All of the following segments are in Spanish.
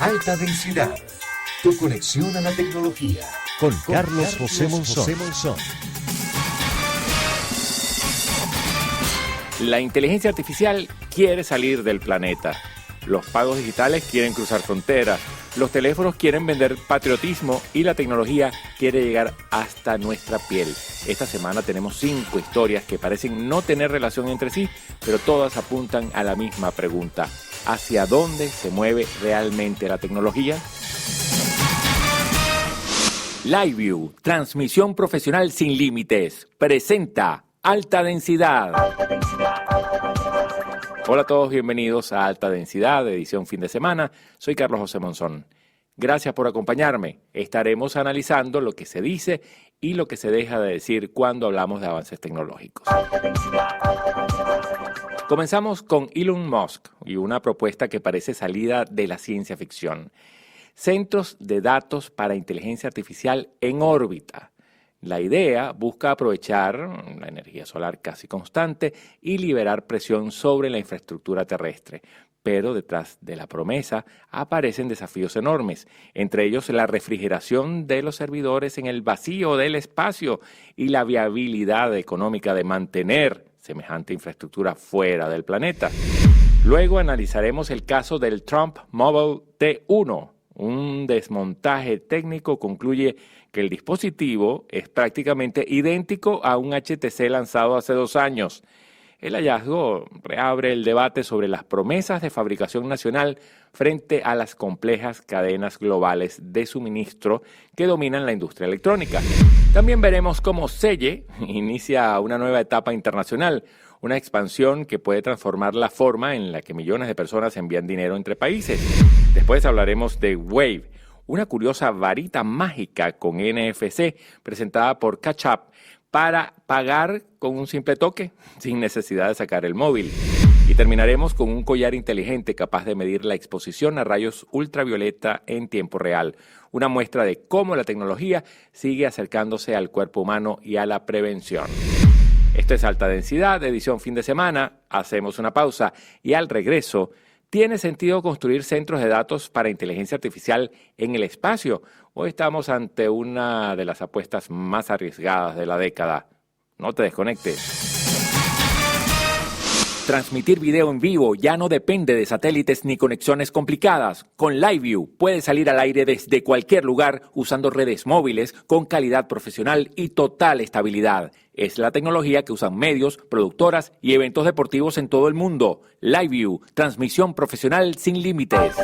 Alta Densidad, tu conexión a la tecnología. Con Carlos José Monzón. La inteligencia artificial quiere salir del planeta. Los pagos digitales quieren cruzar fronteras. Los teléfonos quieren vender patriotismo y la tecnología quiere llegar hasta nuestra piel. Esta semana tenemos 5 historias que parecen no tener relación entre sí, pero todas apuntan a la misma pregunta. ¿Hacia dónde se mueve realmente la tecnología? LiveView, transmisión profesional sin límites, presenta Alta Densidad. Hola a todos, bienvenidos a Alta Densidad, edición fin de semana. Soy Carlos José Monzón. Gracias por acompañarme. Estaremos analizando lo que se dice y lo que se deja de decir cuando hablamos de avances tecnológicos. Comenzamos con Elon Musk y una propuesta que parece salida de la ciencia ficción. Centros de datos para inteligencia artificial en órbita. La idea busca aprovechar la energía solar casi constante y liberar presión sobre la infraestructura terrestre. Pero detrás de la promesa aparecen desafíos enormes, entre ellos la refrigeración de los servidores en el vacío del espacio y la viabilidad económica de mantener semejante infraestructura fuera del planeta. Luego analizaremos el caso del Trump Mobile T1. Un desmontaje técnico concluye que el dispositivo es prácticamente idéntico a un HTC lanzado hace 2 años. El hallazgo reabre el debate sobre las promesas de fabricación nacional frente a las complejas cadenas globales de suministro que dominan la industria electrónica. También veremos cómo Selle inicia una nueva etapa internacional, una expansión que puede transformar la forma en la que millones de personas envían dinero entre países. Después hablaremos de Wave, una curiosa varita mágica con NFC presentada por Cash App para pagar con un simple toque, sin necesidad de sacar el móvil. Y terminaremos con un collar inteligente capaz de medir la exposición a rayos ultravioleta en tiempo real, una muestra de cómo la tecnología sigue acercándose al cuerpo humano y a la prevención. Esto es Alta Densidad, edición fin de semana. Hacemos una pausa y al regreso, ¿tiene sentido construir centros de datos para inteligencia artificial en el espacio? ¿O estamos ante una de las apuestas más arriesgadas de la década? No te desconectes. Transmitir video en vivo ya no depende de satélites ni conexiones complicadas. Con LiveView puedes salir al aire desde cualquier lugar usando redes móviles con calidad profesional y total estabilidad. Es la tecnología que usan medios, productoras y eventos deportivos en todo el mundo. LiveView, transmisión profesional sin límites.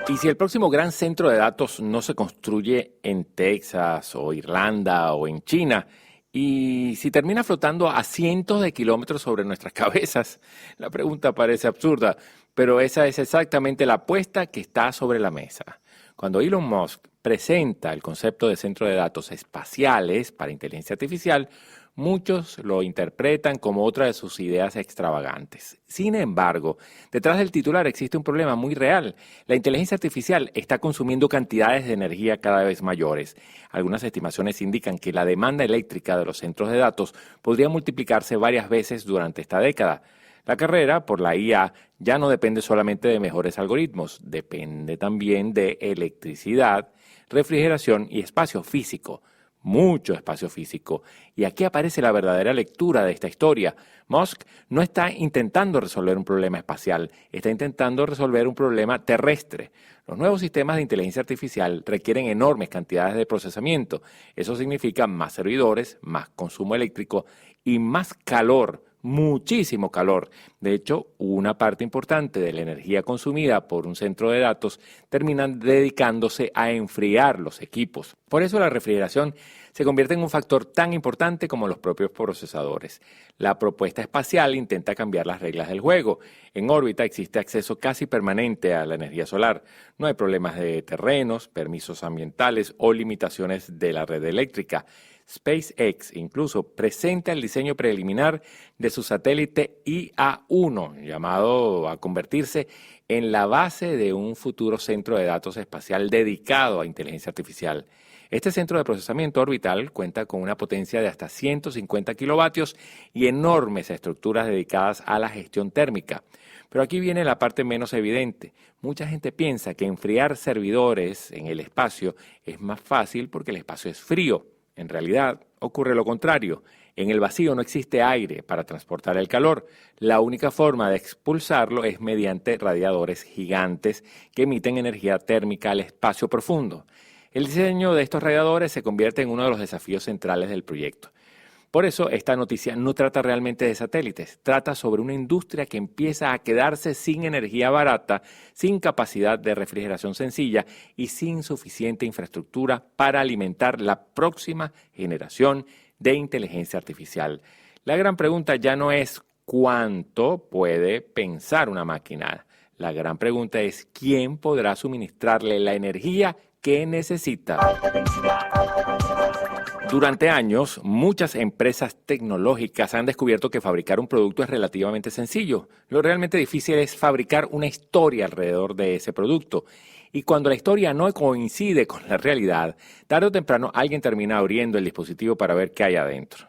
Y si el próximo gran centro de datos no se construye en Texas o Irlanda o en China, y si termina flotando a cientos de kilómetros sobre nuestras cabezas, la pregunta parece absurda, pero esa es exactamente la apuesta que está sobre la mesa. Cuando Elon Musk presenta el concepto de centro de datos espaciales para inteligencia artificial, muchos lo interpretan como otra de sus ideas extravagantes. Sin embargo, detrás del titular existe un problema muy real. La inteligencia artificial está consumiendo cantidades de energía cada vez mayores. Algunas estimaciones indican que la demanda eléctrica de los centros de datos podría multiplicarse varias veces durante esta década. La carrera por la IA ya no depende solamente de mejores algoritmos, depende también de electricidad, refrigeración y espacio físico. Mucho espacio físico. Y aquí aparece la verdadera lectura de esta historia. Musk no está intentando resolver un problema espacial, está intentando resolver un problema terrestre. Los nuevos sistemas de inteligencia artificial requieren enormes cantidades de procesamiento. Eso significa más servidores, más consumo eléctrico y más calor. Muchísimo calor. De hecho, una parte importante de la energía consumida por un centro de datos termina dedicándose a enfriar los equipos. Por eso la refrigeración se convierte en un factor tan importante como los propios procesadores. La propuesta espacial intenta cambiar las reglas del juego. En órbita existe acceso casi permanente a la energía solar. No hay problemas de terrenos, permisos ambientales o limitaciones de la red eléctrica. SpaceX incluso presenta el diseño preliminar de su satélite IA-1, llamado a convertirse en la base de un futuro centro de datos espacial dedicado a inteligencia artificial. Este centro de procesamiento orbital cuenta con una potencia de hasta 150 kilovatios y enormes estructuras dedicadas a la gestión térmica. Pero aquí viene la parte menos evidente. Mucha gente piensa que enfriar servidores en el espacio es más fácil porque el espacio es frío. En realidad, ocurre lo contrario. En el vacío no existe aire para transportar el calor. La única forma de expulsarlo es mediante radiadores gigantes que emiten energía térmica al espacio profundo. El diseño de estos radiadores se convierte en uno de los desafíos centrales del proyecto. Por eso, esta noticia no trata realmente de satélites, trata sobre una industria que empieza a quedarse sin energía barata, sin capacidad de refrigeración sencilla y sin suficiente infraestructura para alimentar la próxima generación de inteligencia artificial. La gran pregunta ya no es cuánto puede pensar una máquina. La gran pregunta es quién podrá suministrarle la energía que necesita. Durante años, muchas empresas tecnológicas han descubierto que fabricar un producto es relativamente sencillo. Lo realmente difícil es fabricar una historia alrededor de ese producto. Y cuando la historia no coincide con la realidad, tarde o temprano alguien termina abriendo el dispositivo para ver qué hay adentro.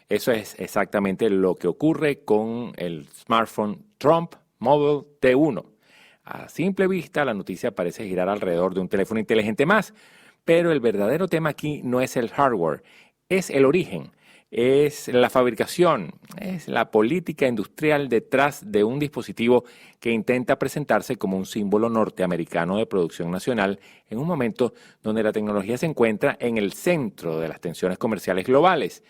Eso es exactamente lo que ocurre con el smartphone Trump Mobile T1. A simple vista, la noticia parece girar alrededor de un teléfono inteligente más, pero el verdadero tema aquí no es el hardware, es el origen, es la fabricación, es la política industrial detrás de un dispositivo que intenta presentarse como un símbolo norteamericano de producción nacional en un momento donde la tecnología se encuentra en el centro de las tensiones comerciales globales.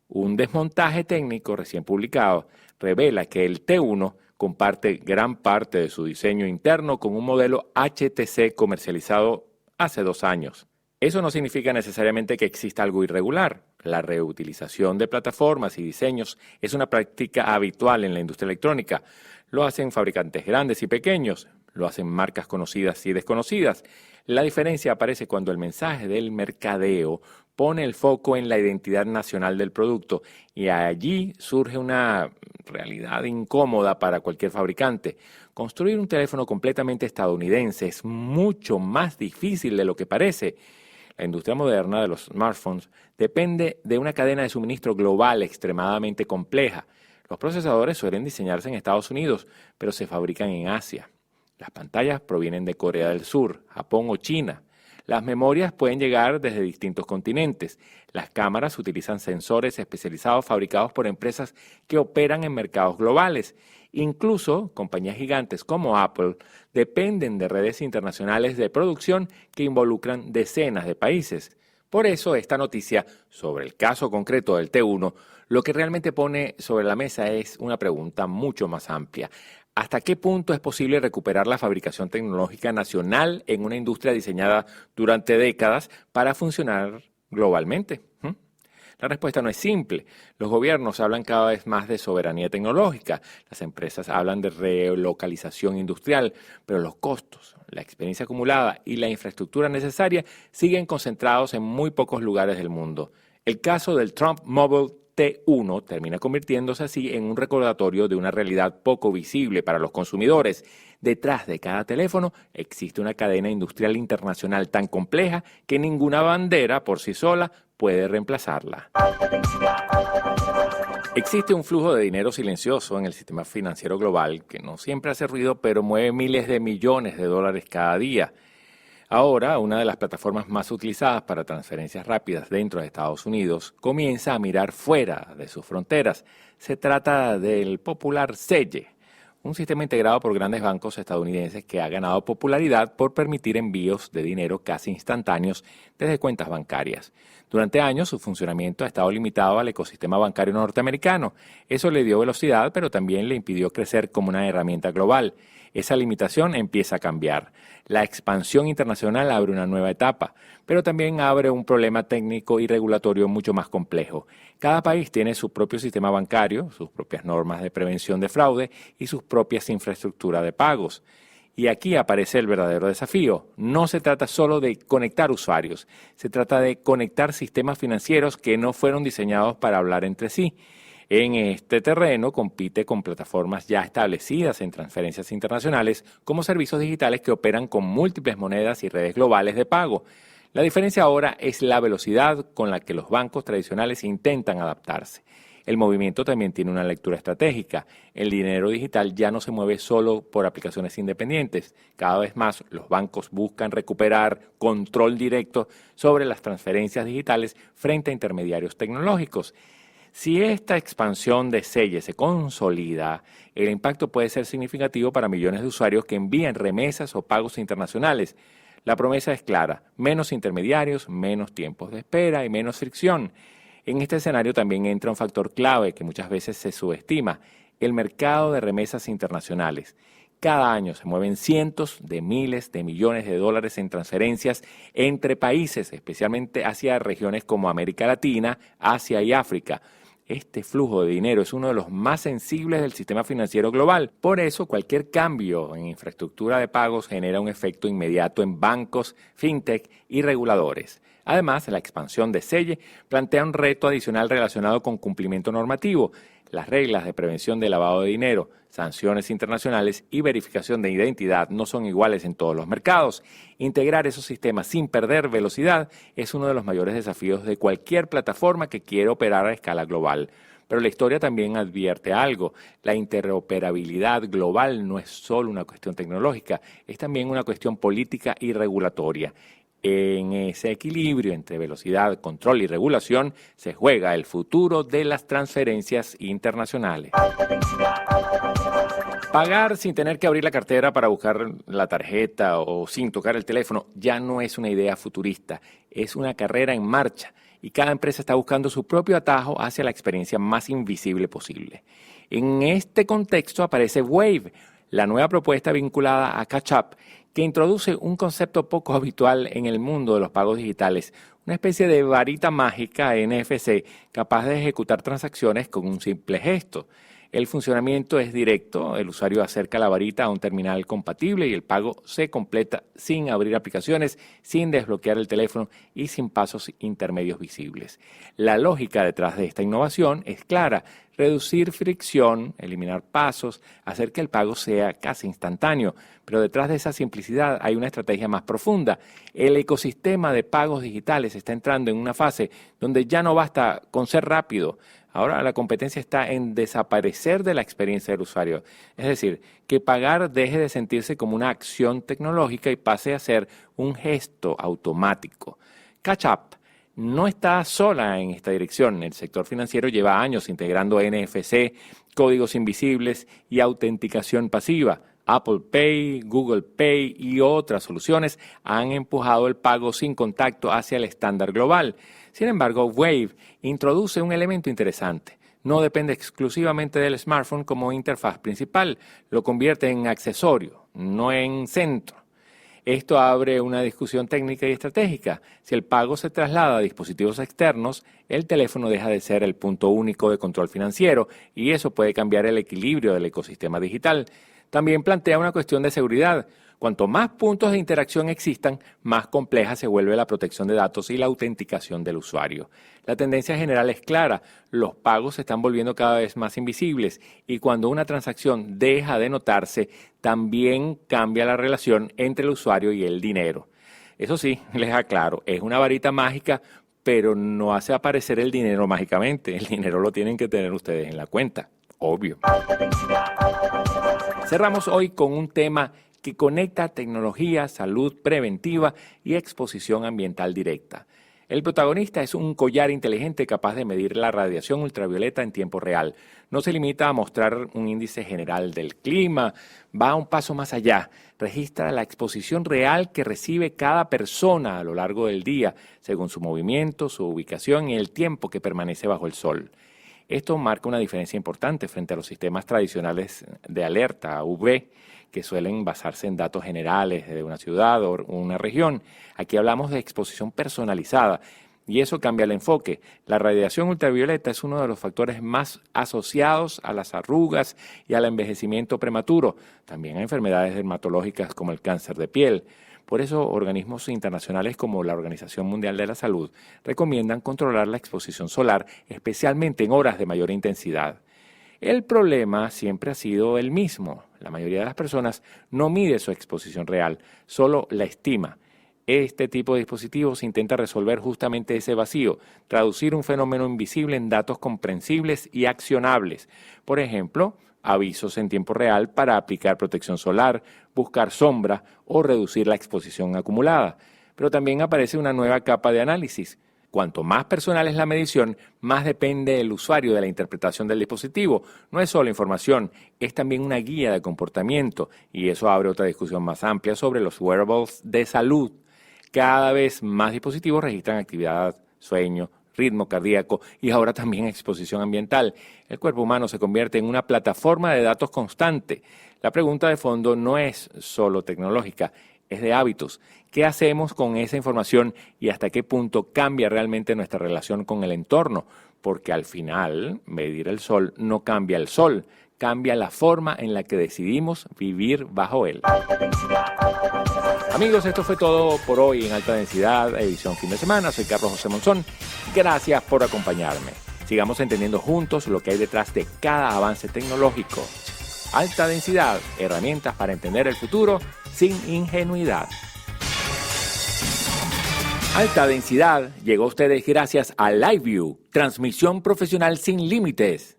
Un desmontaje técnico recién publicado revela que el T1 comparte gran parte de su diseño interno con un modelo HTC comercializado hace 2 años. Eso no significa necesariamente que exista algo irregular. La reutilización de plataformas y diseños es una práctica habitual en la industria electrónica. Lo hacen fabricantes grandes y pequeños, lo hacen marcas conocidas y desconocidas. La diferencia aparece cuando el mensaje del mercadeo pone el foco en la identidad nacional del producto y allí surge una realidad incómoda para cualquier fabricante. Construir un teléfono completamente estadounidense es mucho más difícil de lo que parece. La industria moderna de los smartphones depende de una cadena de suministro global extremadamente compleja. Los procesadores suelen diseñarse en Estados Unidos, pero se fabrican en Asia. Las pantallas provienen de Corea del Sur, Japón o China. Las memorias pueden llegar desde distintos continentes. Las cámaras utilizan sensores especializados fabricados por empresas que operan en mercados globales. Incluso compañías gigantes como Apple dependen de redes internacionales de producción que involucran decenas de países. Por eso esta noticia sobre el caso concreto del T1 lo que realmente pone sobre la mesa es una pregunta mucho más amplia. ¿Hasta qué punto es posible recuperar la fabricación tecnológica nacional en una industria diseñada durante décadas para funcionar globalmente? La respuesta no es simple. Los gobiernos hablan cada vez más de soberanía tecnológica, las empresas hablan de relocalización industrial, pero los costos, la experiencia acumulada y la infraestructura necesaria siguen concentrados en muy pocos lugares del mundo. El caso del Trump Mobile T1 termina convirtiéndose así en un recordatorio de una realidad poco visible para los consumidores. Detrás de cada teléfono existe una cadena industrial internacional tan compleja que ninguna bandera por sí sola puede reemplazarla. Existe un flujo de dinero silencioso en el sistema financiero global que no siempre hace ruido, pero mueve miles de millones de dólares cada día. Ahora, una de las plataformas más utilizadas para transferencias rápidas dentro de Estados Unidos comienza a mirar fuera de sus fronteras. Se trata del popular Zelle, un sistema integrado por grandes bancos estadounidenses que ha ganado popularidad por permitir envíos de dinero casi instantáneos desde cuentas bancarias. Durante años, su funcionamiento ha estado limitado al ecosistema bancario norteamericano. Eso le dio velocidad, pero también le impidió crecer como una herramienta global. Esa limitación empieza a cambiar. La expansión internacional abre una nueva etapa, pero también abre un problema técnico y regulatorio mucho más complejo. Cada país tiene su propio sistema bancario, sus propias normas de prevención de fraude y sus propias infraestructuras de pagos. Y aquí aparece el verdadero desafío. No se trata solo de conectar usuarios, se trata de conectar sistemas financieros que no fueron diseñados para hablar entre sí. En este terreno compite con plataformas ya establecidas en transferencias internacionales como servicios digitales que operan con múltiples monedas y redes globales de pago. La diferencia ahora es la velocidad con la que los bancos tradicionales intentan adaptarse. El movimiento también tiene una lectura estratégica. El dinero digital ya no se mueve solo por aplicaciones independientes. Cada vez más los bancos buscan recuperar control directo sobre las transferencias digitales frente a intermediarios tecnológicos. Si esta expansión de Zelle se consolida, el impacto puede ser significativo para millones de usuarios que envían remesas o pagos internacionales. La promesa es clara: menos intermediarios, menos tiempos de espera y menos fricción. En este escenario también entra un factor clave que muchas veces se subestima: el mercado de remesas internacionales. Cada año se mueven cientos de miles de millones de dólares en transferencias entre países, especialmente hacia regiones como América Latina, Asia y África. Este flujo de dinero es uno de los más sensibles del sistema financiero global. Por eso, cualquier cambio en infraestructura de pagos genera un efecto inmediato en bancos, fintech y reguladores. Además, la expansión de Zelle plantea un reto adicional relacionado con cumplimiento normativo. Las reglas de prevención de lavado de dinero, sanciones internacionales y verificación de identidad no son iguales en todos los mercados. Integrar esos sistemas sin perder velocidad es uno de los mayores desafíos de cualquier plataforma que quiera operar a escala global. Pero la historia también advierte algo: la interoperabilidad global no es solo una cuestión tecnológica, es también una cuestión política y regulatoria. En ese equilibrio entre velocidad, control y regulación se juega el futuro de las transferencias internacionales. Pagar sin tener que abrir la cartera para buscar la tarjeta o sin tocar el teléfono ya no es una idea futurista, es una carrera en marcha y cada empresa está buscando su propio atajo hacia la experiencia más invisible posible. En este contexto aparece Wave, la nueva propuesta vinculada a Cash App, que introduce un concepto poco habitual en el mundo de los pagos digitales, una especie de varita mágica NFC capaz de ejecutar transacciones con un simple gesto. El funcionamiento es directo: el usuario acerca la varita a un terminal compatible y el pago se completa sin abrir aplicaciones, sin desbloquear el teléfono y sin pasos intermedios visibles. La lógica detrás de esta innovación es clara: reducir fricción, eliminar pasos, hacer que el pago sea casi instantáneo. Pero detrás de esa simplicidad hay una estrategia más profunda. El ecosistema de pagos digitales está entrando en una fase donde ya no basta con ser rápido. Ahora la competencia está en desaparecer de la experiencia del usuario. Es decir, que pagar deje de sentirse como una acción tecnológica y pase a ser un gesto automático. Cash App no está sola en esta dirección. El sector financiero lleva años integrando NFC, códigos invisibles y autenticación pasiva. Apple Pay, Google Pay y otras soluciones han empujado el pago sin contacto hacia el estándar global. Sin embargo, Wave introduce un elemento interesante. No depende exclusivamente del smartphone como interfaz principal, lo convierte en accesorio, no en centro. Esto abre una discusión técnica y estratégica. Si el pago se traslada a dispositivos externos, el teléfono deja de ser el punto único de control financiero y eso puede cambiar el equilibrio del ecosistema digital. También plantea una cuestión de seguridad. Cuanto más puntos de interacción existan, más compleja se vuelve la protección de datos y la autenticación del usuario. La tendencia general es clara: los pagos se están volviendo cada vez más invisibles y cuando una transacción deja de notarse, también cambia la relación entre el usuario y el dinero. Eso sí, les aclaro, es una varita mágica, pero no hace aparecer el dinero mágicamente. El dinero lo tienen que tener ustedes en la cuenta, obvio. Cerramos hoy con un tema que conecta tecnología, salud preventiva y exposición ambiental directa. El protagonista es un collar inteligente capaz de medir la radiación ultravioleta en tiempo real. No se limita a mostrar un índice general del clima, va un paso más allá. Registra la exposición real que recibe cada persona a lo largo del día, según su movimiento, su ubicación y el tiempo que permanece bajo el sol. Esto marca una diferencia importante frente a los sistemas tradicionales de alerta UV, que suelen basarse en datos generales de una ciudad o una región. Aquí hablamos de exposición personalizada y eso cambia el enfoque. La radiación ultravioleta es uno de los factores más asociados a las arrugas y al envejecimiento prematuro, también a enfermedades dermatológicas como el cáncer de piel. Por eso, organismos internacionales como la Organización Mundial de la Salud recomiendan controlar la exposición solar, especialmente en horas de mayor intensidad. El problema siempre ha sido el mismo. La mayoría de las personas no mide su exposición real, solo la estima. Este tipo de dispositivos intenta resolver justamente ese vacío, traducir un fenómeno invisible en datos comprensibles y accionables. Por ejemplo, avisos en tiempo real para aplicar protección solar, buscar sombra o reducir la exposición acumulada. Pero también aparece una nueva capa de análisis. Cuanto más personal es la medición, más depende el usuario de la interpretación del dispositivo. No es solo información, es también una guía de comportamiento, y eso abre otra discusión más amplia sobre los wearables de salud. Cada vez más dispositivos registran actividad, sueño, ritmo cardíaco y ahora también exposición ambiental. El cuerpo humano se convierte en una plataforma de datos constante. La pregunta de fondo no es solo tecnológica, es de hábitos. ¿Qué hacemos con esa información y hasta qué punto cambia realmente nuestra relación con el entorno? Porque al final, medir el sol no cambia el sol, cambia la forma en la que decidimos vivir bajo él. Amigos, esto fue todo por hoy en Alta Densidad, edición fin de semana. Soy Carlos José Monzón. Gracias por acompañarme. Sigamos entendiendo juntos lo que hay detrás de cada avance tecnológico. Alta Densidad, herramientas para entender el futuro sin ingenuidad. Alta Densidad llegó a ustedes gracias a LiveView, transmisión profesional sin límites.